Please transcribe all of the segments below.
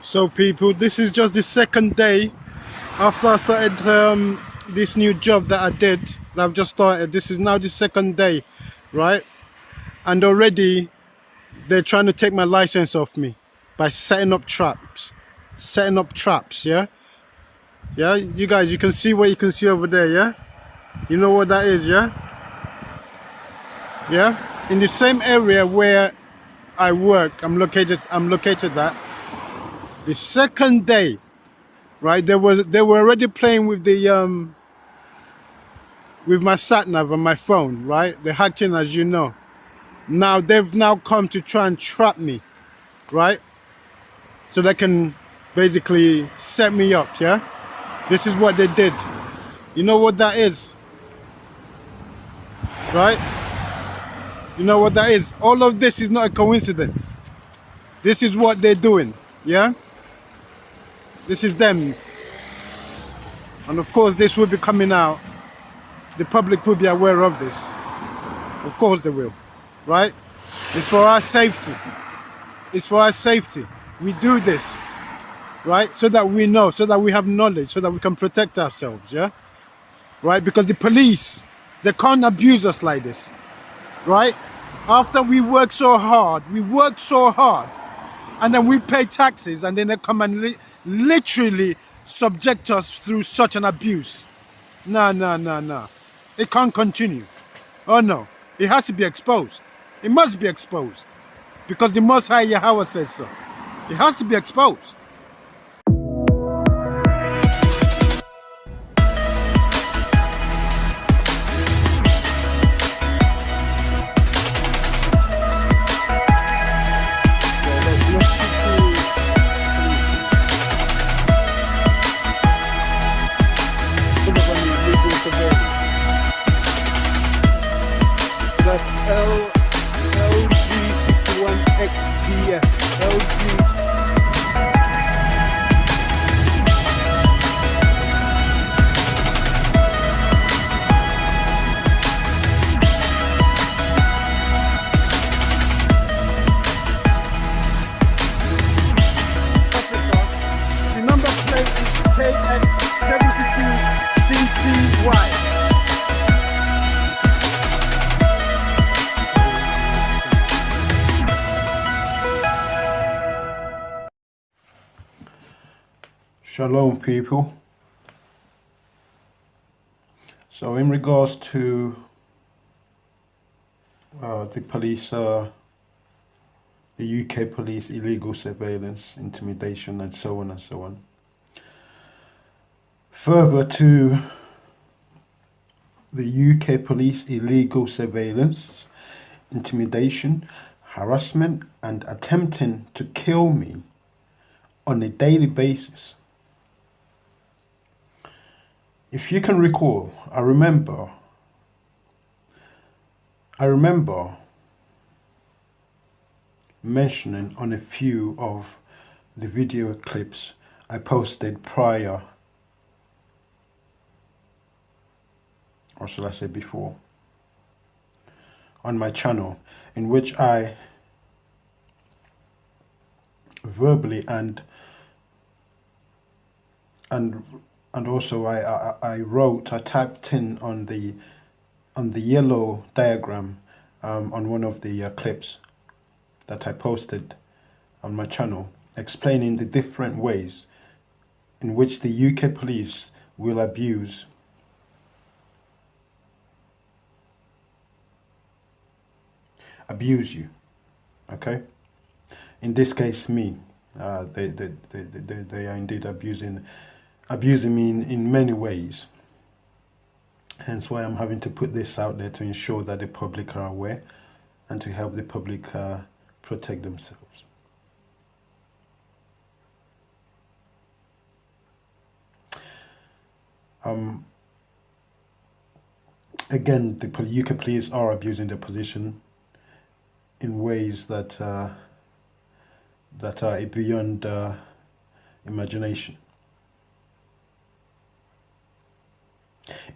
So people, this is just the second day after I started this new job that I did, that I've just started. This is now the second day, right? And already they're trying to take my license off me by setting up traps. Setting up traps, yeah? Yeah, you guys, you can see what you can see over there, yeah? You know what that is, yeah? Yeah? In the same area where I work, I'm located at. The second day, right? They were already playing with the with my sat nav on my phone, right? They're hacked in, as you know. Now they've now come to try and trap me, right? So they can basically set me up, yeah? This is what they did. You know what that is, right? You know what that is? All of this is not a coincidence. This is what they're doing, yeah? This is them. And of course, this will be coming out. The public will be aware of this. Of course they will, right? It's for our safety. It's for our safety. We do this, right? So that we know, so that we have knowledge, so that we can protect ourselves, yeah? Right? Because the police, they can't abuse us like this, right? After we work so hard, and then we pay taxes, and then they come and literally subject us through such an abuse. No. It can't continue. Oh no. It has to be exposed. It must be exposed. Because the Most High Yahweh says so. It has to be exposed. That's LG61XDF. LG. The number plate is KX72CTY. Shalom, people. So in regards to the police, the UK police illegal surveillance, intimidation, and so on and so on. Further to the UK police illegal surveillance, intimidation, harassment, and attempting to kill me on a daily basis. If you can recall, I remember mentioning on a few of the video clips I posted prior, or shall I say before, on my channel, in which I verbally and also I wrote, I typed in on the yellow diagram on one of the clips that I posted on my channel, explaining the different ways in which the UK police will abuse you, okay? In this case, me. They are indeed abusing me in many ways. Hence why I'm having to put this out there, to ensure that the public are aware and to help the public protect themselves. Again, the UK police are abusing their position in ways that are beyond imagination.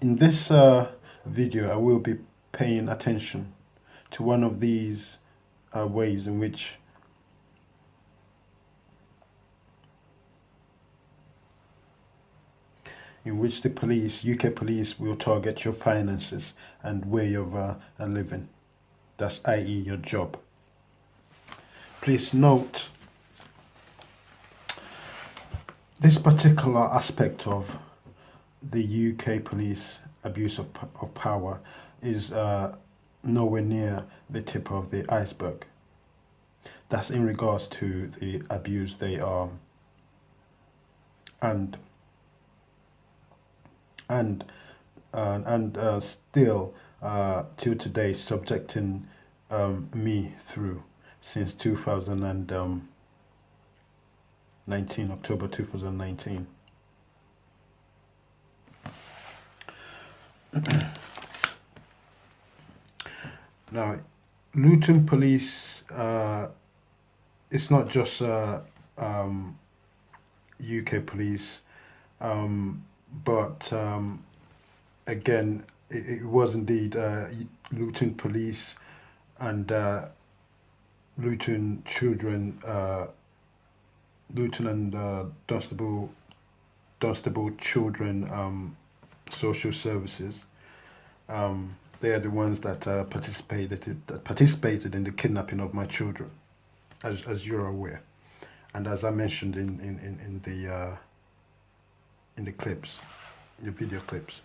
In this video, I will be paying attention to one of these ways in which in which the police, UK police, will target your finances and way of living. That's i.e. your job. Please note, this particular aspect of the UK police abuse of power is nowhere near the tip of the iceberg. That's in regards to the abuse they are and still till today subjecting me through since 2019, October 2019. Now, Luton Police, it's not just UK police, but again, it was indeed Luton Police and Luton Children, Luton and Dunstable Children Social Services. They are the ones that participated in the kidnapping of my children, as you're aware, and as I mentioned in the clips, the video clips.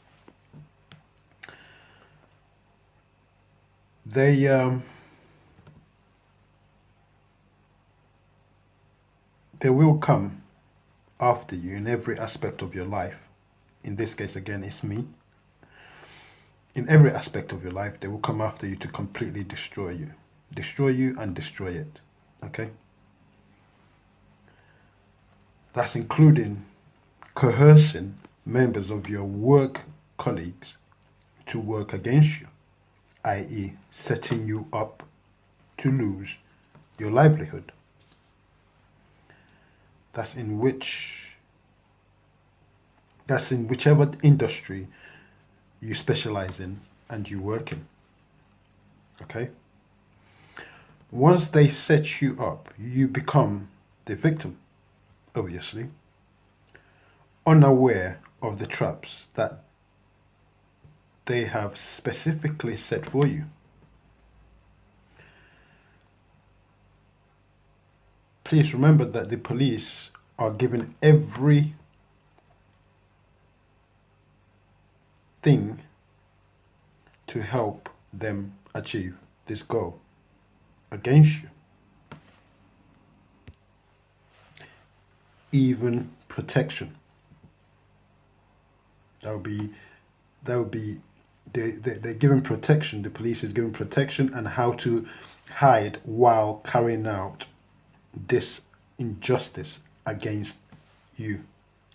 They will come after you in every aspect of your life. In this case, again, it's me. In every aspect of your life, they will come after you to completely destroy you and destroy it. Okay? That's including coercing members of your work colleagues to work against you, i.e. setting you up to lose your livelihood. That's in whichever industry you specialize in and you work in. Okay? Once they set you up, you become the victim, obviously, unaware of the traps that they have specifically set for you. Please remember that the police are given every thing to help them achieve this goal against you. Even protection. That would be they're given protection. The police is given protection and how to hide while carrying out this injustice against you,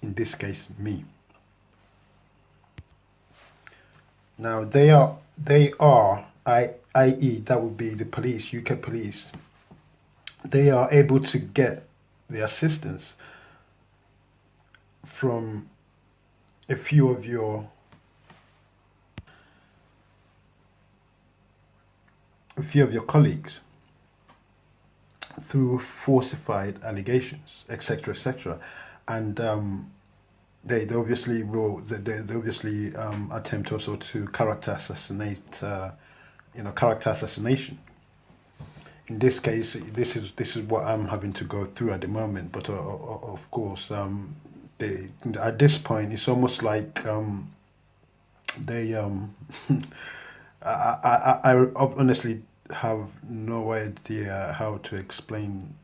in this case me. Now i.e. that would be the police, UK police, they are able to get the assistance from a few of your colleagues through falsified allegations, etc., and they obviously attempt also to character assassination. In this case, this is what I'm having to go through at the moment. But of course, at this point, it's almost like they I honestly have no idea how to explain,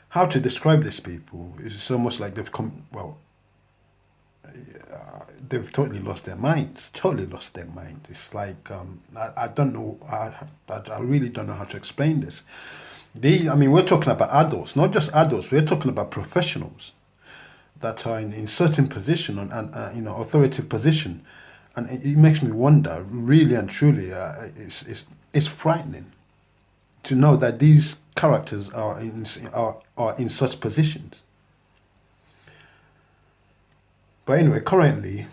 how to describe these people. It's almost like they've come, well, they've totally lost their minds. It's like I don't know. I really don't know how to explain this. I mean, we're talking about adults, not just adults. We're talking about professionals that are in certain position and authoritative position, and it makes me wonder, really and truly. It's frightening to know that these characters are in such positions. But anyway, currently,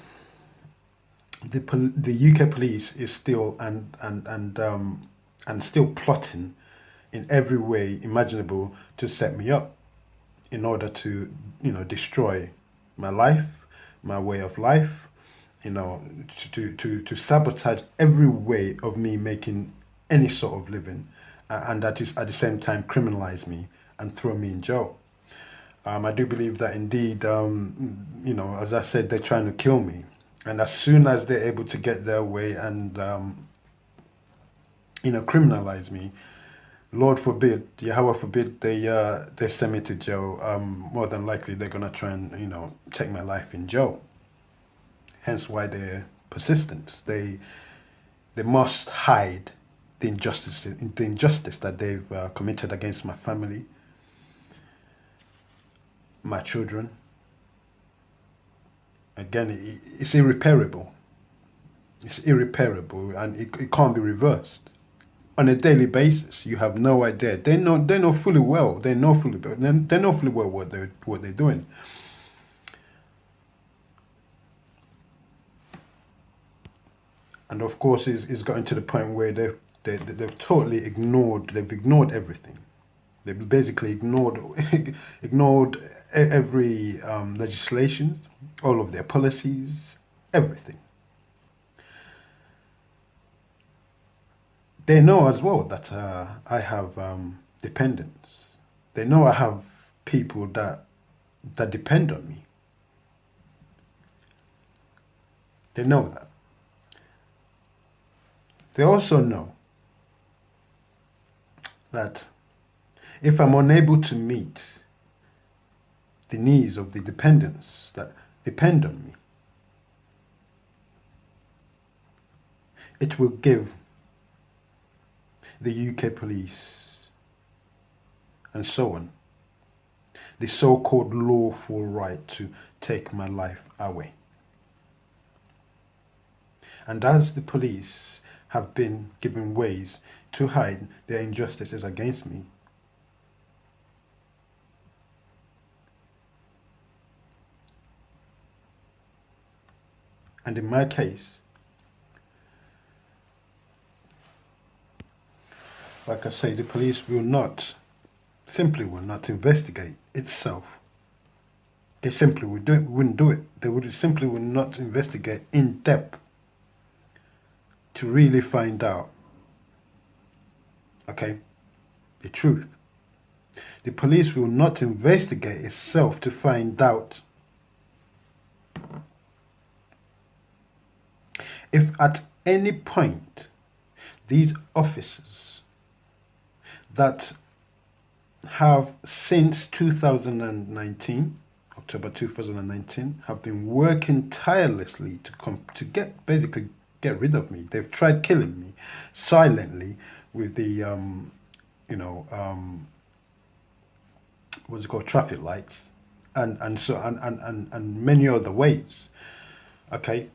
the UK police is still and still plotting in every way imaginable to set me up in order to destroy my life, my way of life, you know, to sabotage every way of me making any sort of living, and that is at the same time criminalize me and throw me in jail. I do believe that indeed, you know, as I said, they're trying to kill me. And as soon as they're able to get their way and, you know, criminalize me, Lord forbid, Yahweh forbid, they send me to jail. More than likely, they're gonna try and, you know, take my life in jail. Hence why they're persistent. They must hide the injustice that they've committed against my family, my children. Again, it's irreparable. It's irreparable, and it can't be reversed. On a daily basis, you have no idea. They know fully well. They know fully well what they're doing. And of course, it's gotten to the point where they've totally ignored everything. They've basically ignored every legislation, all of their policies, everything. They know as well that I have dependents. They know I have people that depend on me. They know that. They also know that if I'm unable to meet the needs of the dependents that depend on me, it will give the UK police and so on the so-called lawful right to take my life away. And as the police have been given ways to hide their injustices against me, and in my case, like I say, the police simply will not investigate itself. They simply wouldn't do it. They simply would not investigate in depth to really find out, okay, the truth. The police will not investigate itself to find out if at any point these officers that have since 2019, October 2019, have been working tirelessly to get rid of me. They've tried killing me silently with the what's it called, traffic lights, and many other ways. Okay,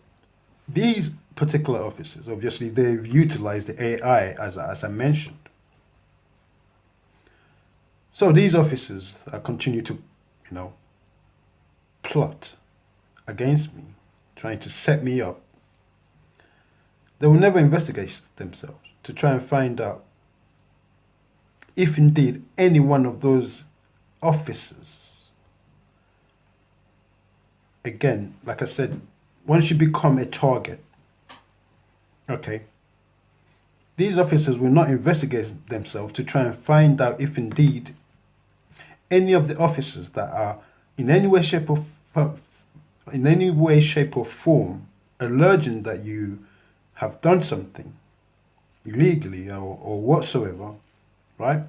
these particular officers, obviously, they've utilized the AI as I mentioned. So these officers continue to, plot against me, trying to set me up. They will never investigate themselves to try and find out if indeed any one of those officers, again, like I said, once you become a target, okay, these officers will not investigate themselves to try and find out if indeed any of the officers that are in any way, shape or form alleging that you have done something illegally or whatsoever, right?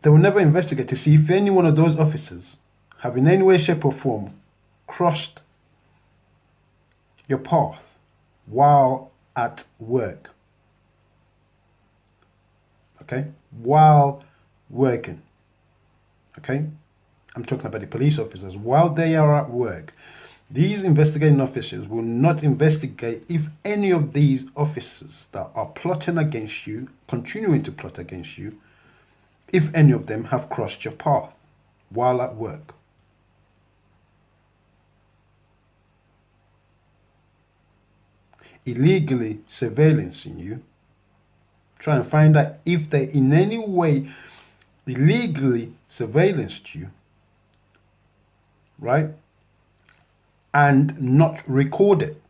They will never investigate to see if any one of those officers have in any way, shape or form crossed your path while at work. Okay? While working. Okay? I'm talking about the police officers. While they are at work, these investigating officers will not investigate if any of these officers that are plotting against you, continuing to plot against you, if any of them have crossed your path while at work. Illegally surveillancing you, try and find out if they in any way illegally surveillanced you right? And not record it,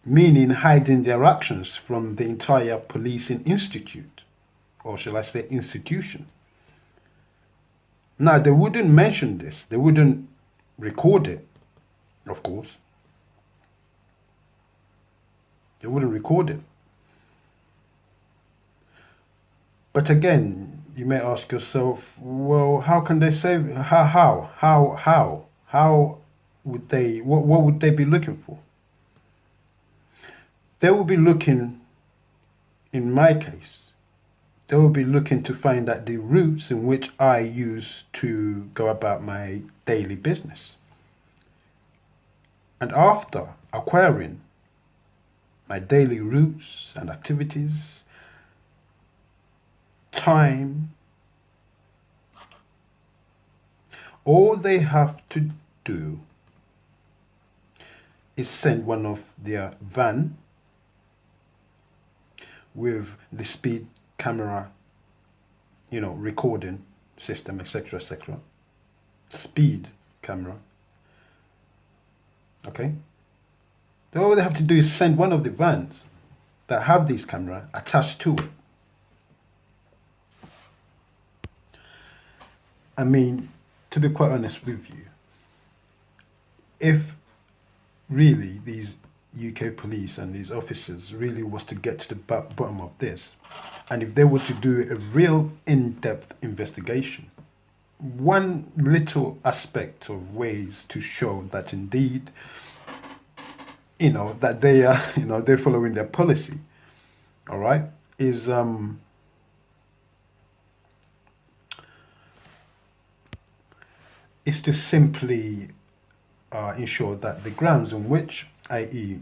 meaning hiding their actions from the entire policing institute, or shall I say institution. Now, they wouldn't mention this, they wouldn't record it, of course. They wouldn't record it. But again, you may ask yourself, well, how can they say, how would they, what would they be looking for? They will be looking, in my case, they will be looking to find out the routes in which I use to go about my daily business. And after acquiring my daily routes and activities, time, all they have to do is send one of their van with the speed camera, recording system, etc., etc. Speed camera. Okay. All they have to do is send one of the vans that have this camera attached to it. I mean, to be quite honest with you, if really these UK police and these officers really was to get to the bottom of this, and if they were to do a real in-depth investigation, one little aspect of ways to show that indeed, that they are, they're following their policy, all right, is to simply ensure that the grounds on which, i.e.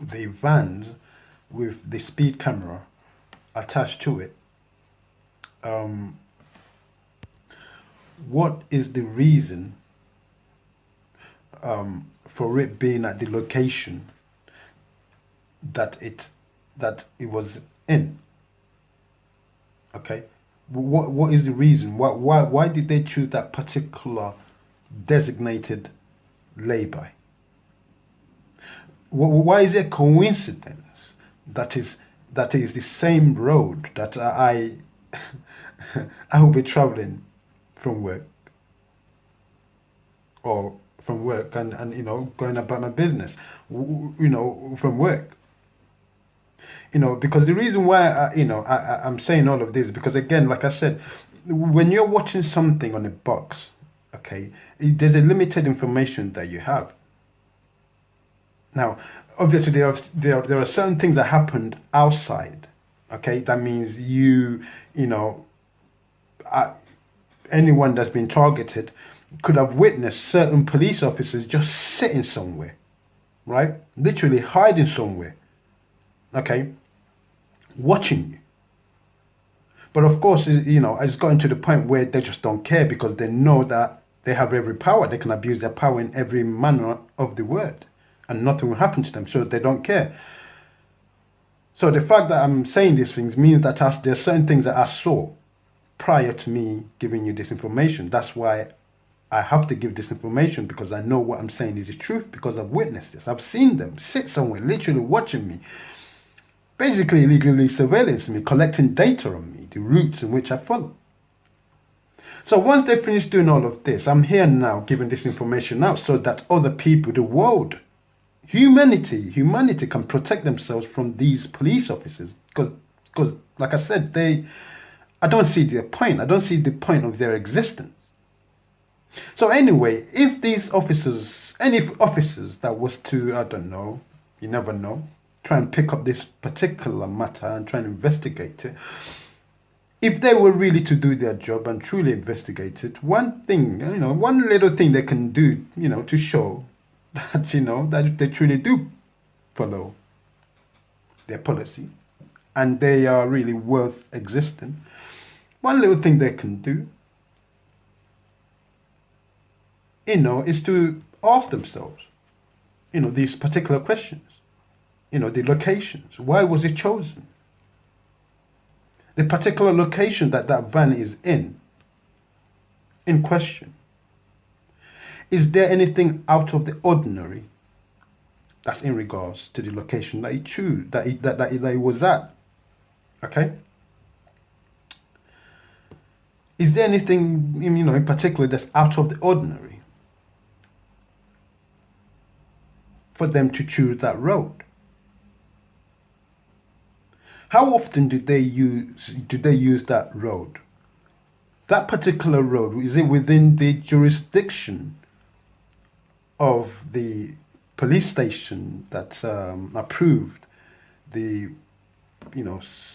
the vans with the speed camera attached to it, what is the reason for it being at the location that it was in? Okay, what is the reason? Why did they choose that particular designated lay-by? Why is it a coincidence that is the same road that I will be traveling from work, or from work and going about my business, from work? Because the reason why I'm saying all of this, because again, like I said, when you're watching something on a box, okay, there's a limited information that you have. Now, obviously, there are certain things that happened outside. Okay, that means anyone that's been targeted could have witnessed certain police officers just sitting somewhere, right? Literally hiding somewhere. Okay, watching you. But of course, it's gotten to the point where they just don't care, because they know that they have every power. They can abuse their power in every manner of the word, and nothing will happen to them, so they don't care. So the fact that I'm saying these things means that there's certain things that I saw prior to me giving you this information. That's why I have to give this information, because I know what I'm saying is the truth, because I've witnessed this. I've seen them sit somewhere, literally watching me, basically illegally surveillance me, collecting data on me, the routes in which I follow. So once they finish doing all of this, I'm here now giving this information out so that other people, the world, humanity can protect themselves from these police officers. Because like I said, I don't see their point. I don't see the point of their existence. So anyway, if these officers, any officers that was to, I don't know, you never know, try and pick up this particular matter and try and investigate it, if they were really to do their job and truly investigate it, one thing, one little thing they can do, to show that, that they truly do follow their policy and they are really worth existing, one little thing they can do, is to ask themselves, these particular questions, the locations. Why was it chosen? The particular location that van is in question. Is there anything out of the ordinary? That's in regards to the location that he chose, that he was at. Okay. Is there anything, in particular that's out of the ordinary for them to choose that road? How often do they use that road? That particular road, is it within the jurisdiction of the police station that approved the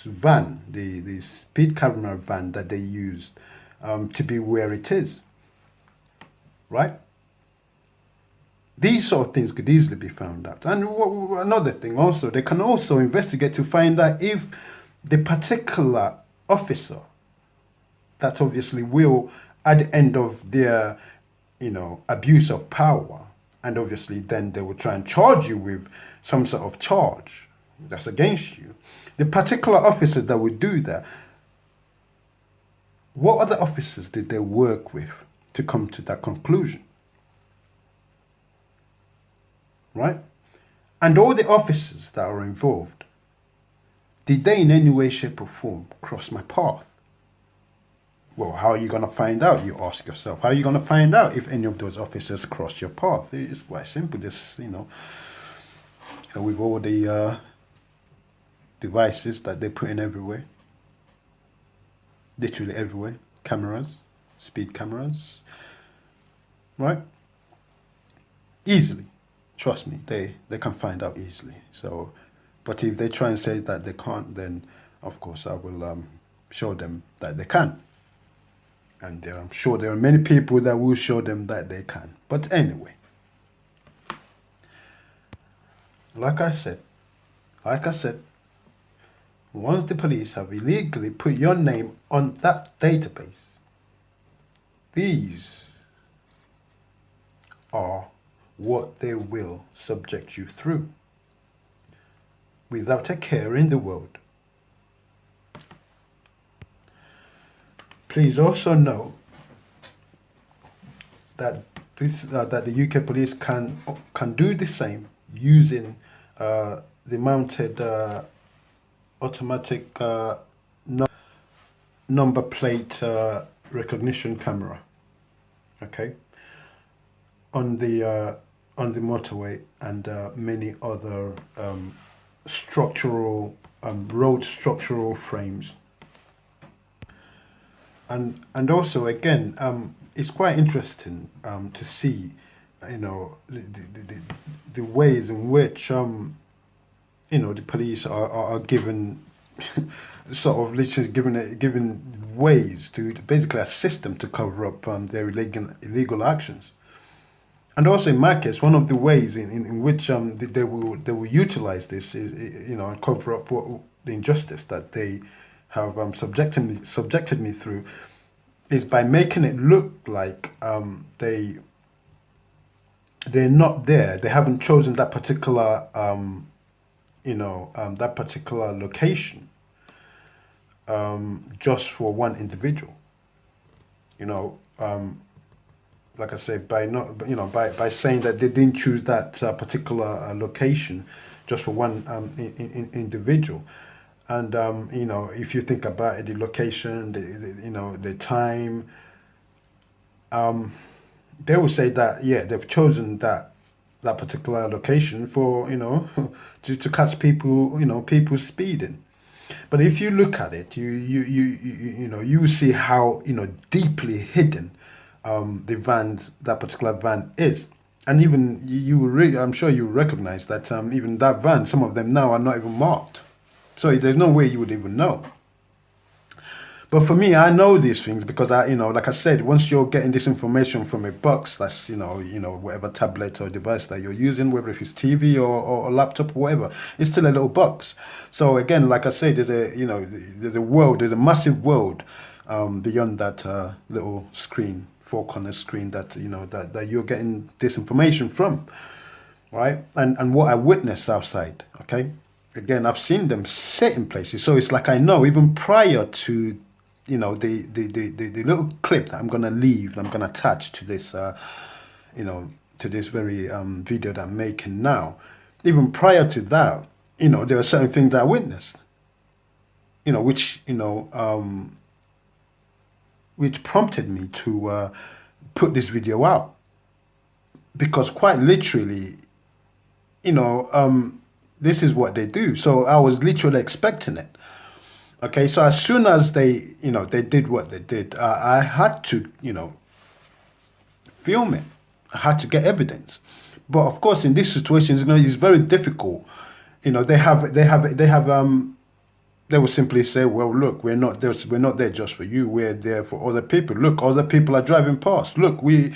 van, the speed camera van that they used to be where it is, right? These sort of things could easily be found out. And another thing also, they can also investigate to find out if the particular officer that obviously will, at the end of their, abuse of power, and obviously then they will try and charge you with some sort of charge that's against you. The particular officer that would do that, what other officers did they work with to come to that conclusion? Right? And all the officers that are involved, did they in any way, shape or form cross my path? Well, how are you going to find out? You ask yourself. How are you going to find out if any of those officers cross your path? It's quite simple. Just, with all the devices that they put in everywhere, literally everywhere, cameras, speed cameras, right? Easily, trust me, they can find out easily. So, but if they try and say that they can't, then of course I will show them that they can. And I'm sure there are many people that will show them that they can. But anyway, like I said, once the police have illegally put your name on that database, these are what they will subject you through without a care in the world. Please also know that that the UK police can do the same using the mounted automatic number plate recognition camera. Okay, on the motorway and many other structural road structural frames. And also again, it's quite interesting to see, the ways in which the police are given sort of literally given ways to basically assist them to cover up their illegal actions. And also in my case, one of the ways in which they will utilize this is, and cover up the injustice that they have subjected me through, is by making it look like they're not there. They haven't chosen that particular that particular location just for one individual. Like I say, by not by saying that they didn't choose that particular location just for one individual. And if you think about it, the location, the time, they will say that they've chosen that particular location for to catch people, people speeding. But if you look at it, you will see how deeply hidden that particular van is. And even I'm sure you recognize that even that van, some of them now are not even marked. So there's no way you would even know. But for me, I know these things because like I said, once you're getting this information from a box, that's whatever tablet or device that you're using, whether it's TV or laptop or whatever, it's still a little box. So again, like I said, there's a massive world beyond that little screen, four-corner screen that that you're getting this information from, right? And what I witnessed outside, okay. Again, I've seen them sit in places, so it's like I know even prior to, the little clip that I'm gonna leave, I'm gonna attach to this to this very video that I'm making now. Even prior to that, there are certain things that I witnessed, which prompted me to put this video out, because quite literally, this is what they do. So I was literally expecting it. Okay, so as soon as they did what they did, I had to, film it. I had to get evidence. But of course, in these situations, it's very difficult. They will simply say, well, look, we're not there just for you. We're there for other people. Look, other people are driving past. Look, we're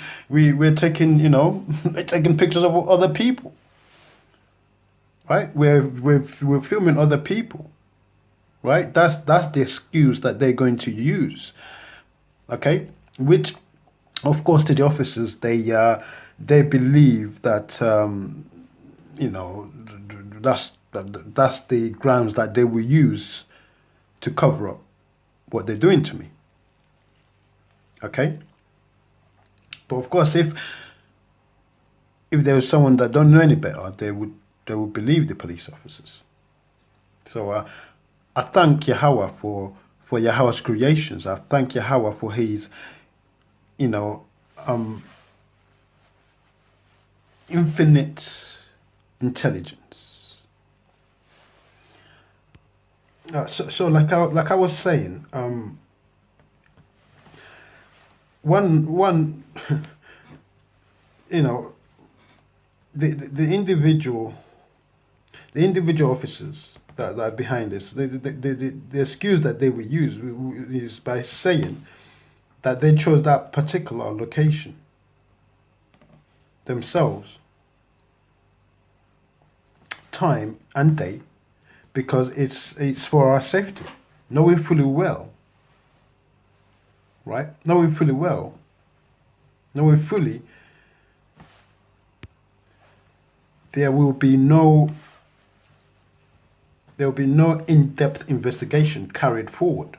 taking, we're taking pictures of other people. Right? We're filming other people. Right? That's the excuse that they're going to use. Okay? Which, of course, to the officers, they believe that that's the grounds that they will use to cover up what they're doing to me. Okay? But of course, if there was someone that don't know any better, they would believe the police officers. So I thank Yahweh for Yahweh's creations. I thank Yahweh for his infinite intelligence. So like I was saying, one the individual officers that are behind this, the excuse that they will use is by saying that they chose that particular location themselves, time and date, because it's for our safety, knowing fully well, right? Knowing fully there will be no in-depth investigation carried forward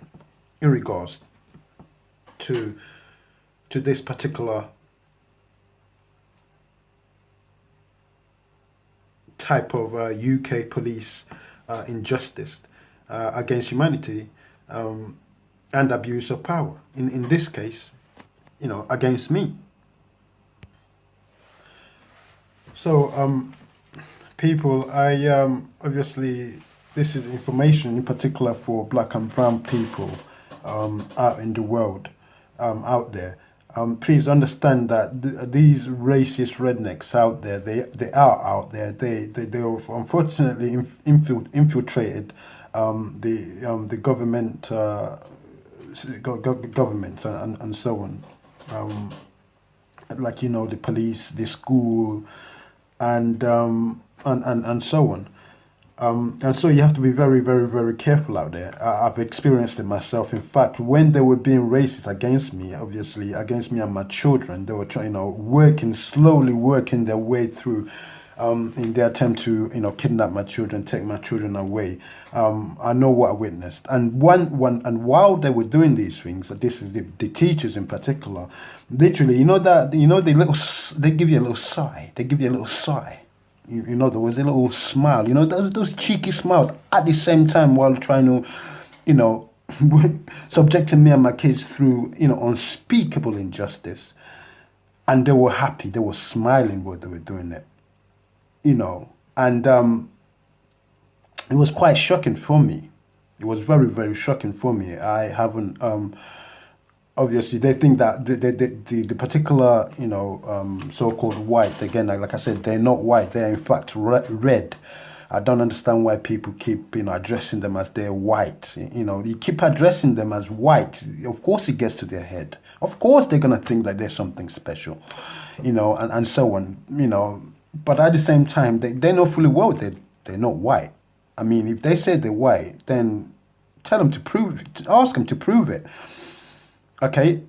in regards to this particular type of UK police injustice against humanity and abuse of power. In this case, against me. So, people, I obviously, this is information in particular for black and brown people out in the world, out there. Please understand that these racist rednecks out there, they are out there. They unfortunately infiltrated the government, governments and so on. Like the police, the school, and so on. And so you have to be very, very, very careful out there. I've experienced it myself. In fact, when they were being racist against me, obviously against me and my children, they were trying, slowly working their way through in their attempt to, kidnap my children, take my children away. I know what I witnessed. And while they were doing these things, this is the teachers in particular, literally, they give you a little sigh. They give you a little sigh. There was a little smile, those cheeky smiles at the same time while trying to, subjecting me and my kids through, unspeakable injustice. And they were happy, they were smiling while they were doing it, and it was quite shocking for me. It was very, very shocking for me. I haven't, obviously, they think that the particular, so-called white, again, like I said, they're not white. They're in fact red. I don't understand why people keep, addressing them as they're white. You keep addressing them as white. Of course, it gets to their head. Of course, they're gonna think that there's something special, and so on. But at the same time, they know fully well they're not white. I mean, if they say they're white, then tell them to prove it. Ask them to prove it. Okay,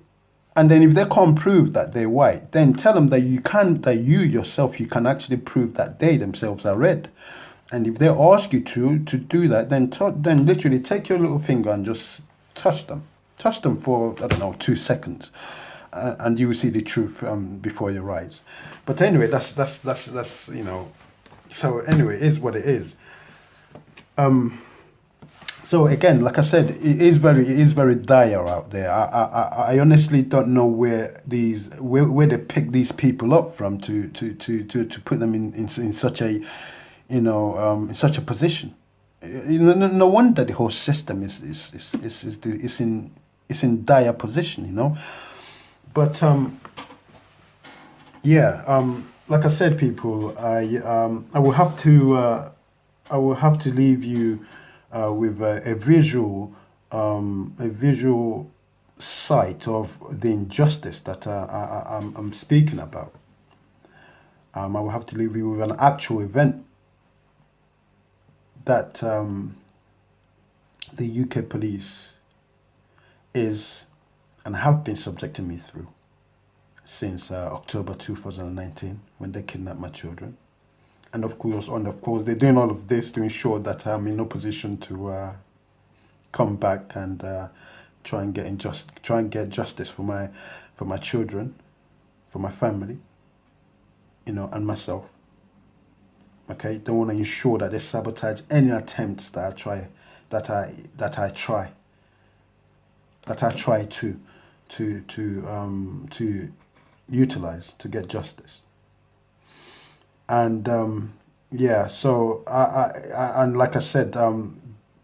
and then if they can't prove that they're white, then tell them that you yourself can actually prove that they themselves are red. And if they ask you to do that, then literally take your little finger and just touch them for, I don't know, 2 seconds, and you will see the truth before your eyes. But anyway, that's you know. So anyway, it is what it is. So again, like I said, it is very dire out there. I honestly don't know where they pick these people up from to put them in such a, you know, in such a position. No wonder the whole system is in dire position, you know. But yeah, like I said, people, I will have to leave you with a visual sight of the injustice that I'm speaking about. I will have to leave you with an actual event that the UK police is and have been subjecting me through since October 2019, when they kidnapped my children. And of course, they're doing all of this to ensure that I'm in no position to come back and try and get justice for my children, for my family, you know, and myself. Okay, they want to ensure that they sabotage any attempts that I try to utilize to get justice. And yeah, so and like I said,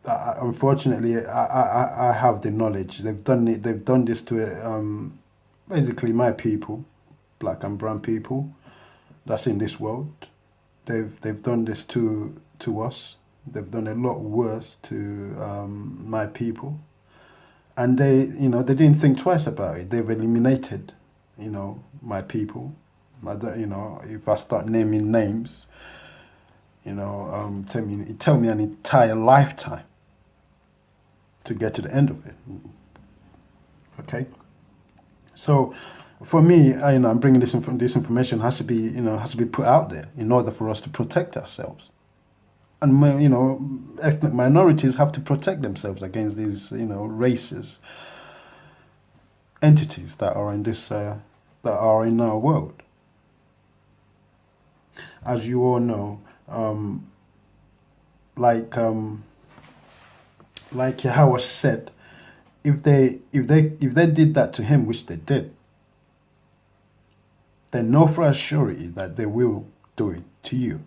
unfortunately, I have the knowledge. They've done this to basically my people, black and brown people that's in this world. They've done this to us. They've done a lot worse to my people, and they didn't think twice about it. They've eliminated, you know, my people. You know, if I start naming names, you know, tell me an entire lifetime to get to the end of it. Okay, so for me, you know, I'm bringing this information has to be put out there in order for us to protect ourselves, and you know, ethnic minorities have to protect themselves against these, you know, racist entities that are in this that are in our world. As you all know, like Yahweh said, if they did that to him, which they did, then know for a surety that they will do it to you.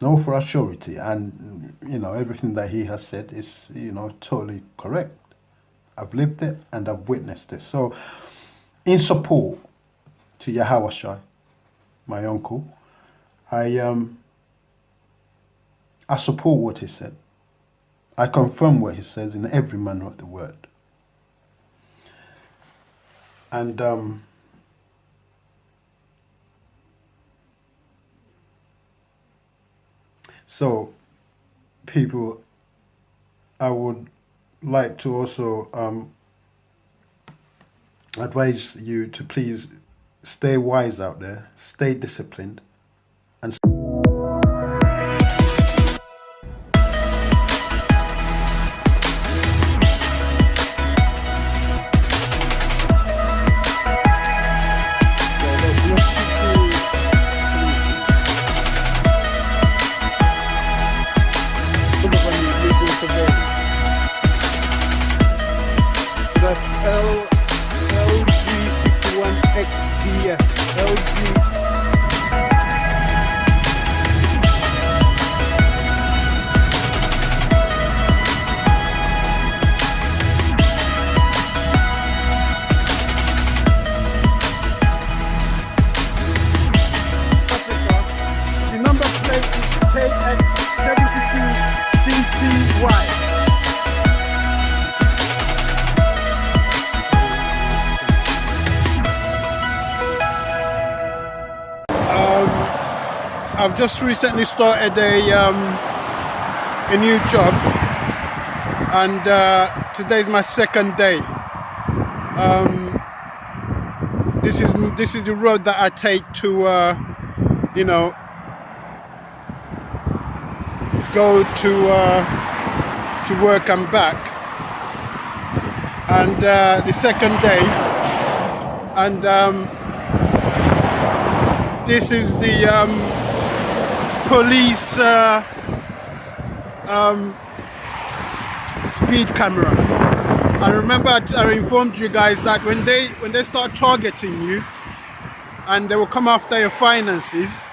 Know for a surety, and you know, everything that he has said is, you know, totally correct. I've lived it and I've witnessed it. So, in support to Yahweh Shai, my uncle, I support what he said. I confirm what he says in every manner of the word. And so, people, I would like to also advise you to please stay wise out there, stay disciplined, and I've just recently started a new job, and today's my second day. This is the road that I take to you know, go to work and back. And the second day, And this is the police speed camera. I remember I informed you guys that when they start targeting you and they will come after your finances,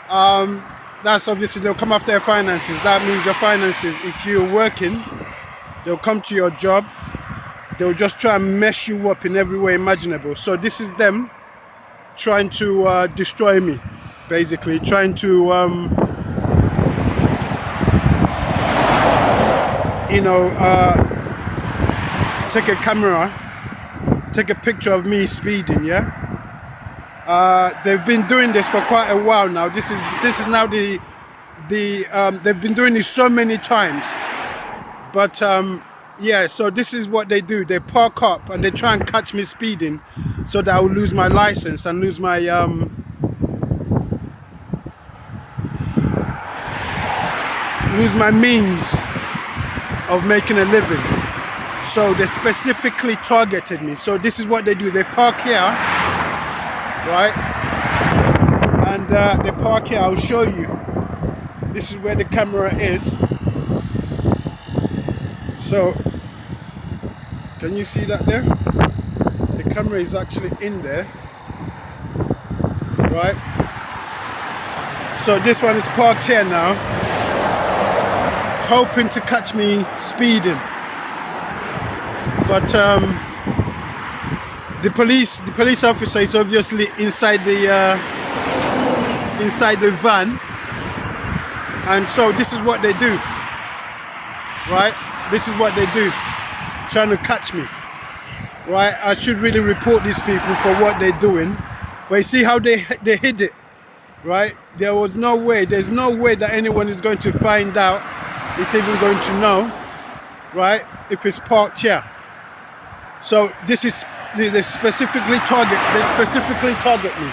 that's obviously they'll come after your finances. That means your finances, if you're working, they'll come to your job, they'll just try and mess you up in every way imaginable. So this is them trying to destroy me, basically trying to take a camera, take a picture of me speeding. Yeah, they've been doing this for quite a while now. This is now the they've been doing this so many times, but yeah, so this is what they do. They park up and they try and catch me speeding so that I will lose my license and lose my means of making a living. So they specifically targeted me. So this is what they do. They park here, right? And they park here. I'll show you. This is where the camera is. So can you see that there? The camera is actually in there, right? So this one is parked here now, hoping to catch me speeding. But the police officer is obviously inside the van, and so this is what they do, right? This is what they do, trying to catch me, right? I should really report these people for what they're doing, but you see how they hid it, right? There's no way that anyone is going to find out, it's even going to know, right, if it's parked here. So this is, they specifically target me.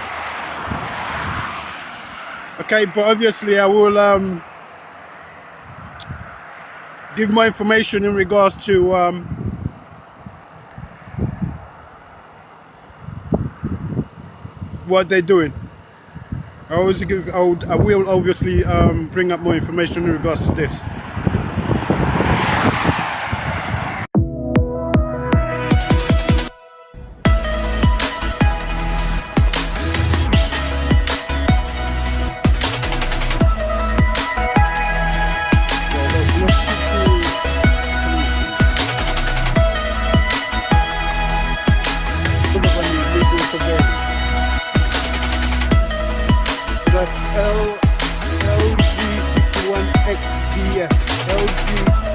Okay, but obviously I will give more information in regards to what they're doing. I will obviously bring up more information in regards to this. That's LG61XDF. LG